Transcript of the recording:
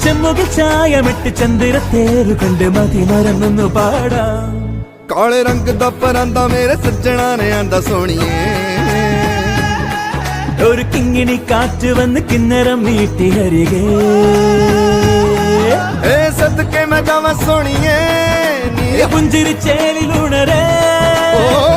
ചെമ്മുകിൽ ചായമിട്ട് ചന്ദ്രത്തേരു കണ്ട് മതി മറന്നു പാടാം काले रंग दा परांदा मेरे सज्जणा ने आंदा सोनिए ഒരു കിങ്ങിണി കാറ്റ് വന്ന് കിന്നരം നീട്ടി ഹരികേ ए सदके मैं जावा सोनिए പുഞ്ചിരി ചേലിലുണരേ ओ